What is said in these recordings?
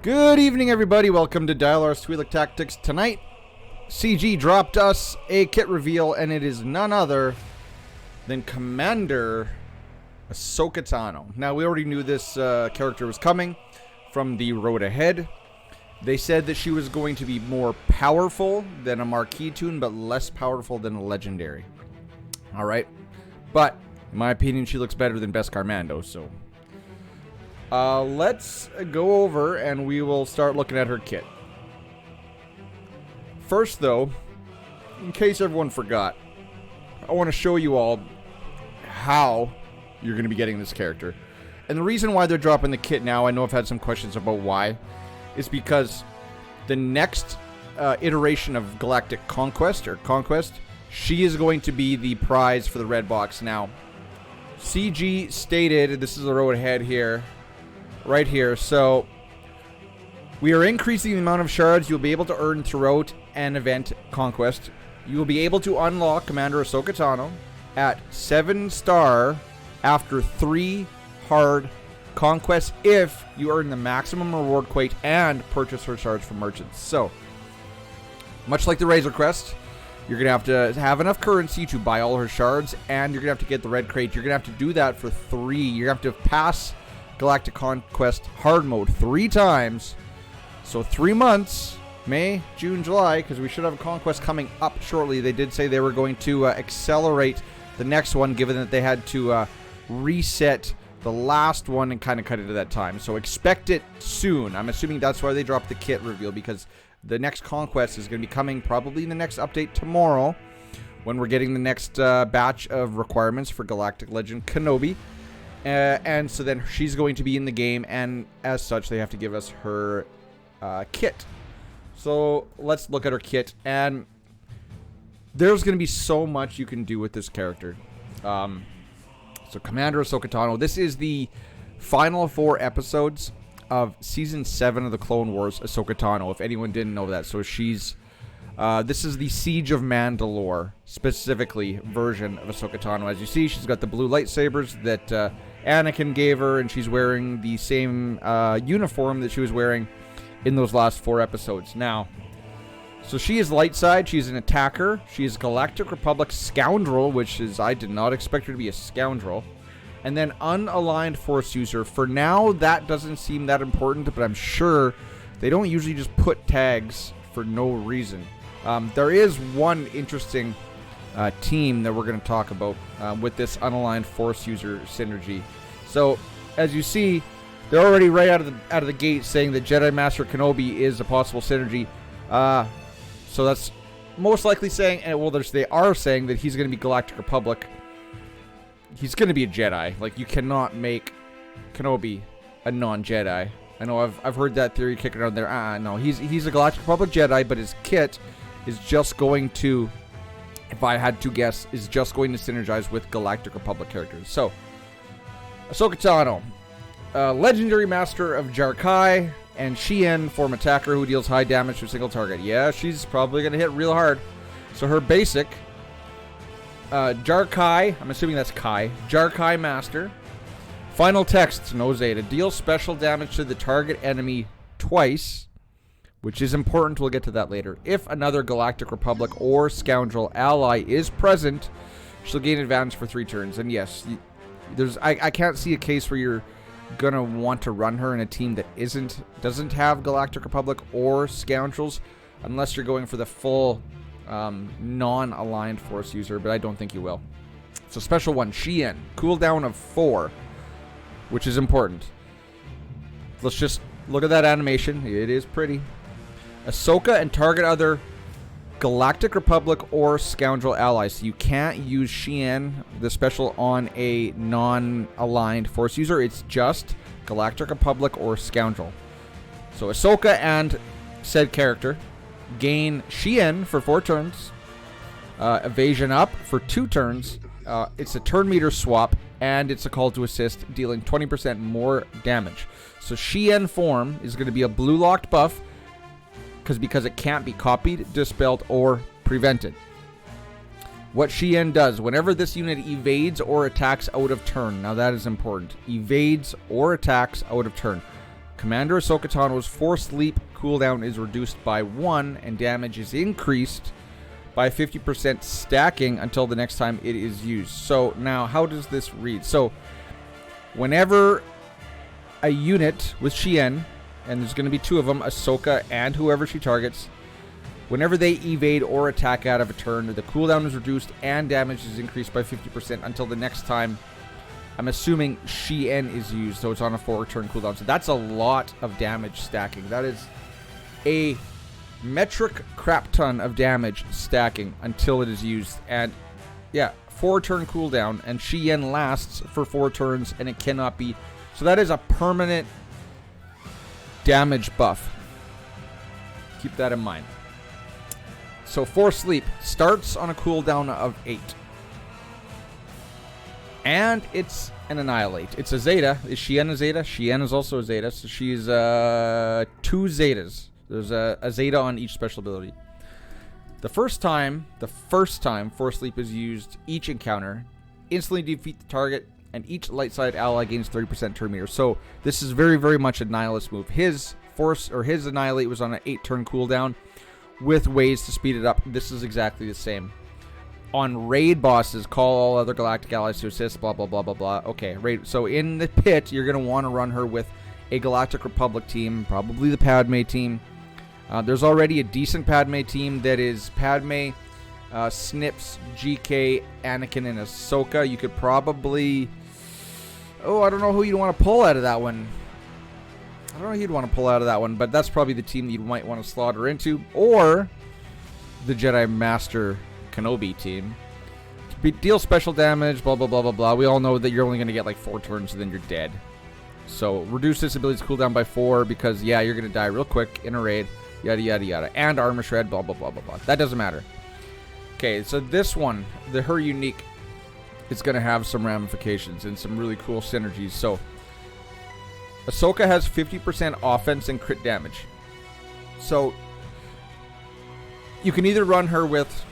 Good evening, everybody. Welcome to Dialar's Twi'lek Tactics. Tonight, CG dropped us a kit reveal, and it is none other than Commander Ashoka Tano. Now, we already knew this character was coming from the road ahead. They said that she was going to be more powerful than a marquee tune, but less powerful than a legendary. Alright. But, in my opinion, she looks better than Beskar Mando, so... let's go over and we will start looking at her kit. First, though, in case everyone forgot, I want to show you all how you're going to be getting this character. And the reason why they're dropping the kit now, I know I've had some questions about why, is because the next iteration of Galactic Conquest, she is going to be the prize for the red box. Now, CG stated, this is the road ahead here, right here, so we are increasing the amount of shards you'll be able to earn throughout an event Conquest. You will be able to unlock Commander Ashoka Tano at 7-star after 3 hard conquests if you earn the maximum reward crate and purchase her shards from merchants. So, much like the Razor Crest, you're going to have enough currency to buy all her shards, and you're going to have to get the red crate. You're going to have to do that for 3. You're going to have to pass Galactic Conquest hard mode 3 times. So 3 months, May, June, July, because we should have a Conquest coming up shortly. They did say they were going to accelerate the next one, given that they had to reset the last one and kind of cut it to that time. So expect it soon. I'm assuming that's why they dropped the kit reveal, because the next Conquest is going to be coming probably in the next update tomorrow, when we're getting the next batch of requirements for Galactic Legend Kenobi. And so then she's going to be in the game, and as such, they have to give us her kit. So let's look at her kit, and there's going to be so much you can do with this character. So Commander Ashoka Tano, this is the final 4 episodes of Season 7 of the Clone Wars Ashoka Tano, if anyone didn't know that. So she's... this is the Siege of Mandalore, specifically, version of Ashoka Tano. As you see, she's got the blue lightsabers that Anakin gave her, and she's wearing the same uniform that she was wearing in those last 4 episodes. Now, so she is light side, she's an attacker, she is Galactic Republic Scoundrel, which is, I did not expect her to be a scoundrel, and then unaligned Force user. For now, that doesn't seem that important, but I'm sure they don't usually just put tags for no reason. There is one interesting team that we're going to talk about with this unaligned Force user synergy. So, as you see, they're already right out of the gate saying that Jedi Master Kenobi is a possible synergy. So that's most likely saying, and well, they are saying that he's going to be Galactic Republic. He's going to be a Jedi. Like, you cannot make Kenobi a non-Jedi. I know I've heard that theory kicking around there. No, he's a Galactic Republic Jedi, but his kit is just going to, if I had to guess, is just going to synergize with Galactic Republic characters. So, Ashoka Tano, Legendary Master of Jarkai, and Shien, form attacker who deals high damage to a single target. Yeah, she's probably going to hit real hard. So her basic, Jarkai, I'm assuming that's Kai, Jarkai Master. Final text, no Zeta. Deal special damage to the target enemy twice, which is important. We'll get to that later. If another Galactic Republic or Scoundrel ally is present, she'll gain advantage for 3 turns. And yes, I can't see a case where you're gonna want to run her in a team that doesn't have Galactic Republic or Scoundrels, unless you're going for the full non-aligned Force user, but I don't think you will. So special one, Shien, cooldown of 4. Which is important. Let's just look at that animation. It is pretty. Ahsoka and target other Galactic Republic or Scoundrel allies. So you can't use Shien, the special, on a non-aligned Force user. It's just Galactic Republic or Scoundrel. So Ahsoka and said character gain Shien for 4 turns. Evasion up for 2 turns. It's a turn meter swap, and it's a call to assist, dealing 20% more damage. So Shien form is going to be a blue locked buff, because it can't be copied, dispelled, or prevented. What Shien does, whenever this unit evades or attacks out of turn, now that is important, evades or attacks out of turn, Commander Ashoka Tano's Force Leap cooldown is reduced by 1 and damage is increased by 50% stacking until the next time it is used. So now, how does this read? So whenever a unit with Shien, and there's going to be 2 of them, Ahsoka and whoever she targets, whenever they evade or attack out of a turn, the cooldown is reduced and damage is increased by 50% until the next time, I'm assuming, Shien is used. So it's on a 4-turn cooldown. So that's a lot of damage stacking. That is a metric crap ton of damage stacking until it is used. And yeah, 4-turn cooldown, and Shien lasts for 4 turns, and it cannot be. So that is a permanent damage buff. Keep that in mind. So Force Leap starts on a cooldown of 8. And it's an Annihilate. It's a Zeta. Is Shien a Zeta? Shien is also a Zeta. So she's 2 Zetas. There's a Zeta on each special ability. The first time Force Leap is used, each encounter, instantly defeat the target, and each light side ally gains 30% turn meter. So this is very, very much a Nihilist move. His Annihilate was on an 8-turn cooldown with ways to speed it up. This is exactly the same. On raid bosses, call all other galactic allies to assist, blah, blah, blah, blah, blah. Okay, raid. So in the pit, you're going to want to run her with a Galactic Republic team, probably the Padme team. There's already a decent Padme team that is Padme, Snips, GK, Anakin, and Ahsoka. You could probably... Oh, I don't know who you'd want to pull out of that one. But that's probably the team that you might want to slaughter into. Or the Jedi Master Kenobi team. Deal special damage, blah, blah, blah, blah, blah. We all know that you're only going to get like 4 turns and then you're dead. So reduce this ability's cooldown by 4 because, yeah, you're going to die real quick in a raid. Yada, yada, yada. And armor shred, blah, blah, blah, blah, blah. That doesn't matter. Okay, so this one, her unique, is going to have some ramifications and some really cool synergies. So Ahsoka has 50% offense and crit damage. So you can either run her with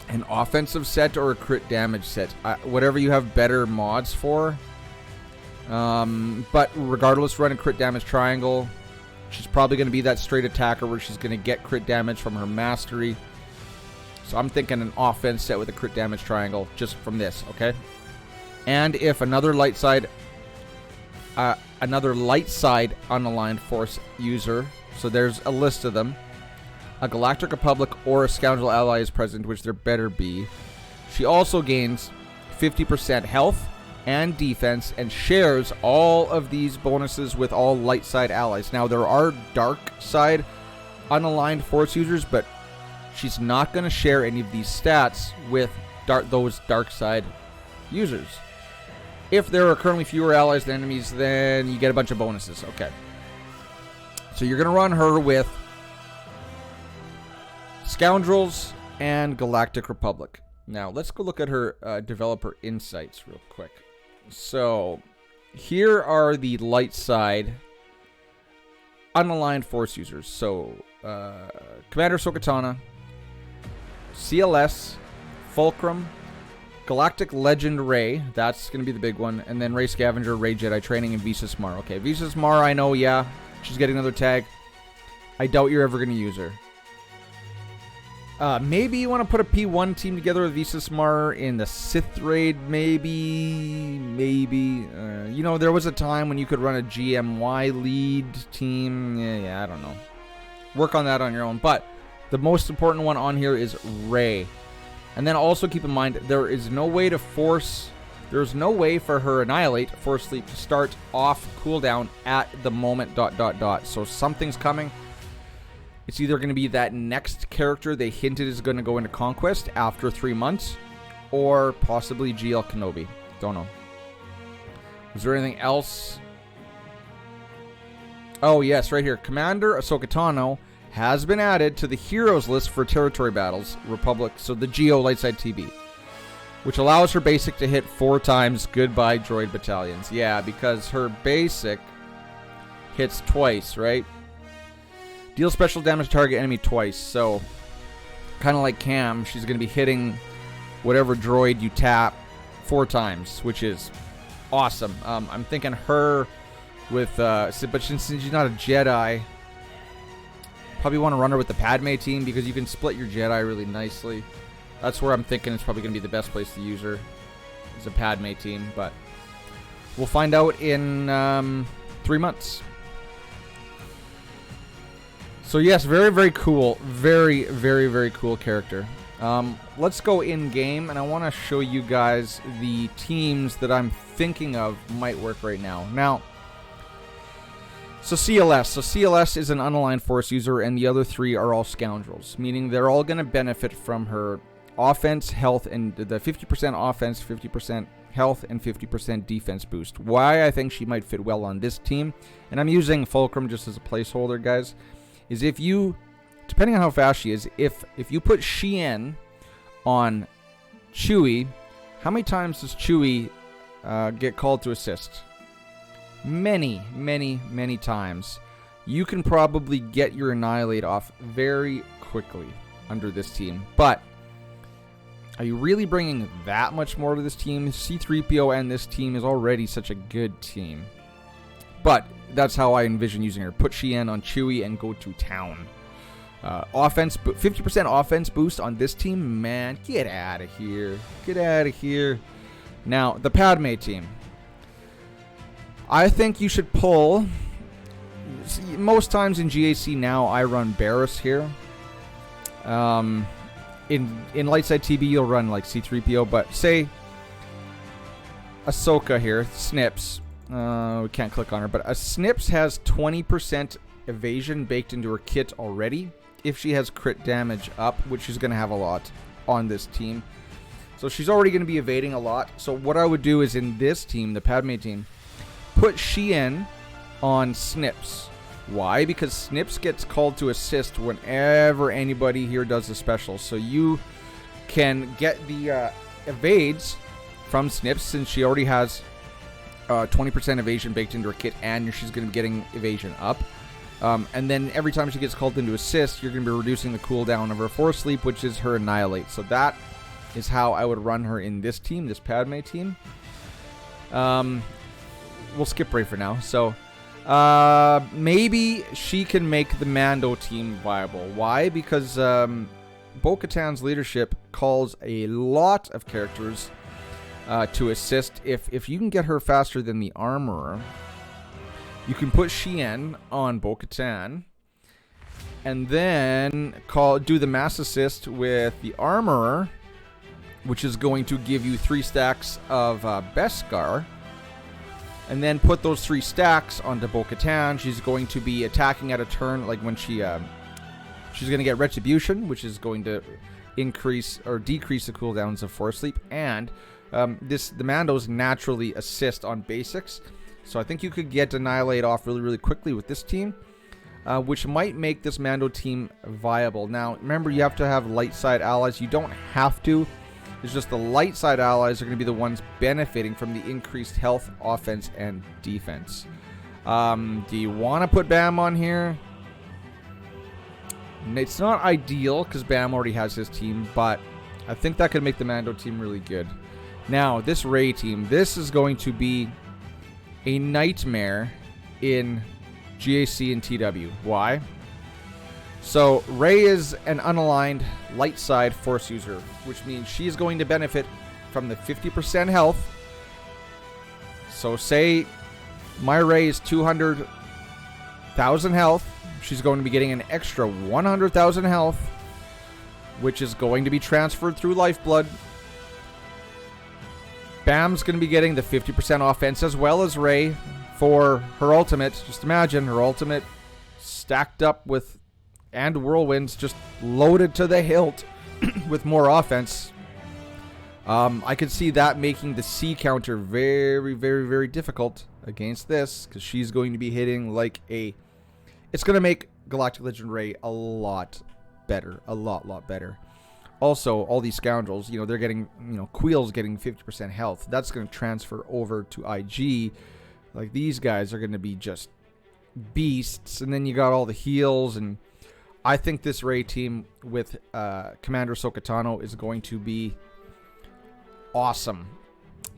an offensive set or a crit damage set. Whatever you have better mods for. But regardless, run a crit damage triangle. She's probably going to be that straight attacker where she's going to get crit damage from her mastery. So I'm thinking an offense set with a crit damage triangle just from this, okay? And if another light side unaligned force user, so there's a list of them, a Galactic Republic or a Scoundrel ally is present, which there better be. She also gains 50% health and defense and shares all of these bonuses with all light side allies. Now, there are dark side unaligned force users, but she's not going to share any of these stats with those dark side users. If there are currently fewer allies than enemies, then you get a bunch of bonuses. Okay. So you're going to run her with Scoundrels and Galactic Republic. Now, let's go look at her developer insights real quick. So, here are the light side unaligned force users. So, Commander Ashoka Tano, CLS, Fulcrum, Galactic Legend Ray, that's going to be the big one, and then Ray Scavenger, Ray Jedi Training, and Visas Mar. Okay, Visas Mar, I know, yeah, she's getting another tag. I doubt you're ever going to use her. Maybe you want to put a P1 team together with Visas Mar in the Sith raid, maybe. You know, there was a time when you could run a GMY lead team. Yeah, I don't know. Work on that on your own. But the most important one on here is Rey. And then also keep in mind, there's no way for her Annihilate Force Leap to start off cooldown at the moment ... So something's coming. It's either going to be that next character they hinted is going to go into Conquest after 3 months, or possibly GL Kenobi. Don't know. Is there anything else? Oh, yes, right here. Commander Ashoka Tano has been added to the heroes list for territory battles, Republic, so the GO Lightside TB, which allows her basic to hit 4 times goodbye droid battalions. Yeah, because her basic hits twice, right? Deal special damage to target enemy twice, so kind of like Cam, she's going to be hitting whatever droid you tap 4 times, which is awesome. I'm thinking her with, but since she's not a Jedi, probably want to run her with the Padme team because you can split your Jedi really nicely. That's where I'm thinking it's probably going to be the best place to use her, is a Padme team, but we'll find out in 3 months. So yes, very, very cool. Very, very, very cool character. Let's go in-game, and I want to show you guys the teams that I'm thinking of might work right now. Now, so CLS. So CLS is an unaligned Force user, and the other 3 are all scoundrels, meaning they're all going to benefit from her offense, health, and the 50% offense, 50% health, and 50% defense boost. Why I think she might fit well on this team, and I'm using Fulcrum just as a placeholder, guys, is if you, depending on how fast she is, if you put Shien on Chewie, how many times does Chewie get called to assist? Many, many, many times. You can probably get your Annihilate off very quickly under this team. But are you really bringing that much more to this team? C-3PO and this team is already such a good team. But that's how I envision using her. Put Shien on Chewie and go to town. Offense, 50% offense boost on this team. Man, get out of here. Get out of here. Now, the Padme team. I think you should pull... Most times in GAC now, I run Barriss here. In Lightside TB, you'll run like C-3PO, but say Ahsoka here, Snips. We can't click on her, but a Snips has 20% evasion baked into her kit already. If she has crit damage up, which she's going to have a lot on this team. So she's already going to be evading a lot. So what I would do is in this team, the Padme team, put Shien on Snips. Why? Because Snips gets called to assist whenever anybody here does a special. So you can get the evades from Snips since she already has 20% evasion baked into her kit, and she's going to be getting evasion up. And then every time she gets called into assist, you're going to be reducing the cooldown of her Force Sleep, which is her Annihilate. So that is how I would run her in this team, this Padme team. We'll skip Rey for now. So maybe she can make the Mando team viable. Why? Because Bo-Katan's leadership calls a lot of characters to assist. If you can get her faster than the Armorer, you can put Shien on Bo-Katan and then do the mass assist with the Armorer, which is going to give you 3 stacks of Beskar, and then put those 3 stacks onto Bo-Katan. She's going to be attacking at a turn, like when she's going to get Retribution, which is going to increase or decrease the cooldowns of Force Sleep, and the Mandos naturally assist on basics. So I think you could get Annihilate off really, really quickly with this team, which might make this Mando team viable. Now, remember, you have to have light side allies. You don't have to. It's just the light side allies are going to be the ones benefiting from the increased health, offense, and defense. Do you want to put Bam on here? It's not ideal because Bam already has his team, but I think that could make the Mando team really good. Now, this Rey team, this is going to be a nightmare in GAC and TW. Why? So, Rey is an unaligned light side Force user, which means she's going to benefit from the 50% health. So, say my Rey is 200,000 health. She's going to be getting an extra 100,000 health, which is going to be transferred through Lifeblood. Bam's going to be getting the 50% offense as well as Rey for her ultimate. Just imagine her ultimate stacked up with, and Whirlwinds just loaded to the hilt with more offense. I could see that making the C counter very, very, very difficult against this, because she's going to be hitting like a... It's going to make Galactic Legend Rey a lot better. A lot better. Also, all these scoundrels, they're getting, Queel's getting 50% health. That's going to transfer over to IG. Like, these guys are going to be just beasts. And then you got all the heals. And I think this Rey team with Commander Ashoka Tano is going to be awesome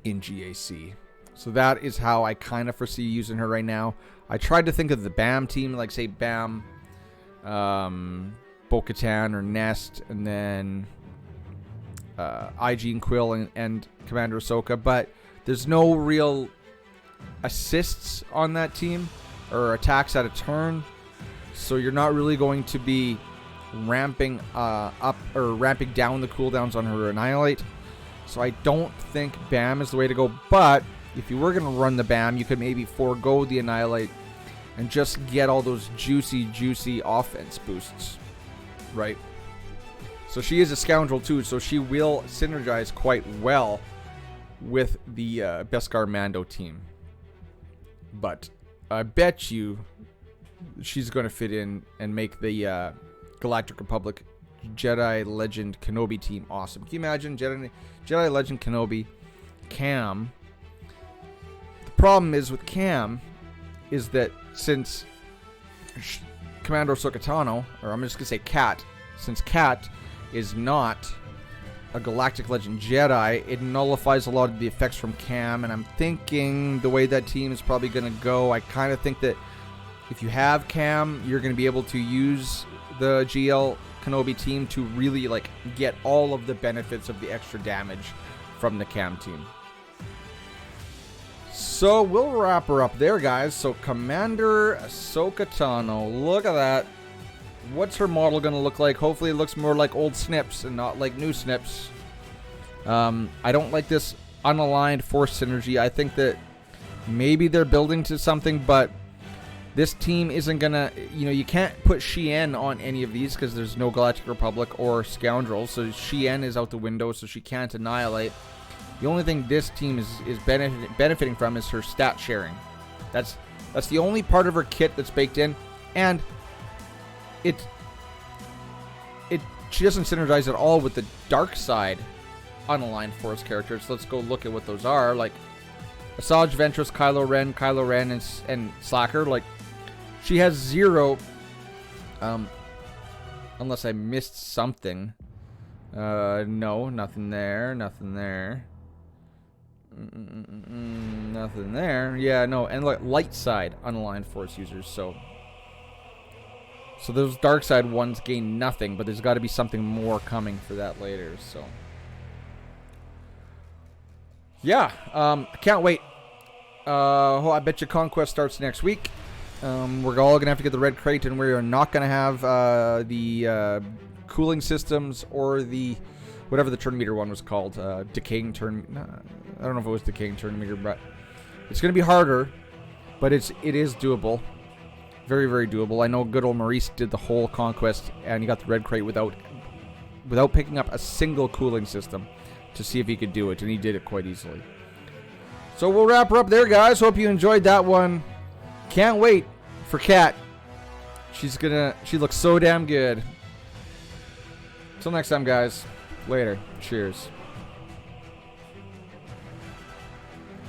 in GAC. So that is how I kind of foresee using her right now. I tried to think of the BAM team, like say BAM, Bo-Katan or Nest, and then IG and Quill and Commander Ahsoka, but there's no real assists on that team or attacks at a turn, so you're not really going to be ramping up or ramping down the cooldowns on her Annihilate. So I don't think BAM is the way to go, but if you were going to run the BAM, you could maybe forego the Annihilate and just get all those juicy offense boosts, right? So she is a scoundrel too, so she will synergize quite well with the Beskar Mando team. But I bet you she's going to fit in and make the Galactic Republic Jedi Legend Kenobi team awesome. Can you imagine Jedi Legend Kenobi, Cam? The problem is with Cam is that since Commander Ashoka Tano, or I'm just going to say Cat, since Cat is not a Galactic Legend Jedi, it nullifies a lot of the effects from Cam, and I'm thinking the way that team is probably going to go, I kind of think that if you have Cam, you're going to be able to use the GL Kenobi team to really like get all of the benefits of the extra damage from the Cam team. So we'll wrap her up there, guys. So Commander Ashoka Tano, look at that. What's her model going to look like? Hopefully it looks more like old Snips and not like new Snips. I don't like this unaligned force synergy. I think that maybe they're building to something, but this team isn't going to... You know, you can't put Shien on any of these because there's no Galactic Republic or Scoundrels. So Shien is out the window, so she can't annihilate. The only thing this team is benefiting from is her stat sharing. That's the only part of her kit that's baked in. And... she doesn't synergize at all with the dark side unaligned force characters. Let's go look at what those are. Like Asajj Ventress, Kylo Ren, and Slacker. Like she has 0, unless I missed something. No, nothing there. Nothing there. Nothing there. Yeah, no, and like light side unaligned force users. So those dark side ones gain nothing, but there's got to be something more coming for that later. So yeah, I can't wait. I bet you Conquest starts next week. We're all gonna have to get the red crate, and we are not gonna have the cooling systems or the whatever the turn meter one was called, decaying turn. I don't know if it was decaying turn meter, but it's gonna be harder, but it is doable. Very, very doable. I know good old Maurice did the whole Conquest, and he got the red crate without picking up a single cooling system to see if he could do it, and he did it quite easily. So we'll wrap her up there, guys. Hope you enjoyed that one. Can't wait for Kat. She looks so damn good. Till next time, guys. Later. Cheers.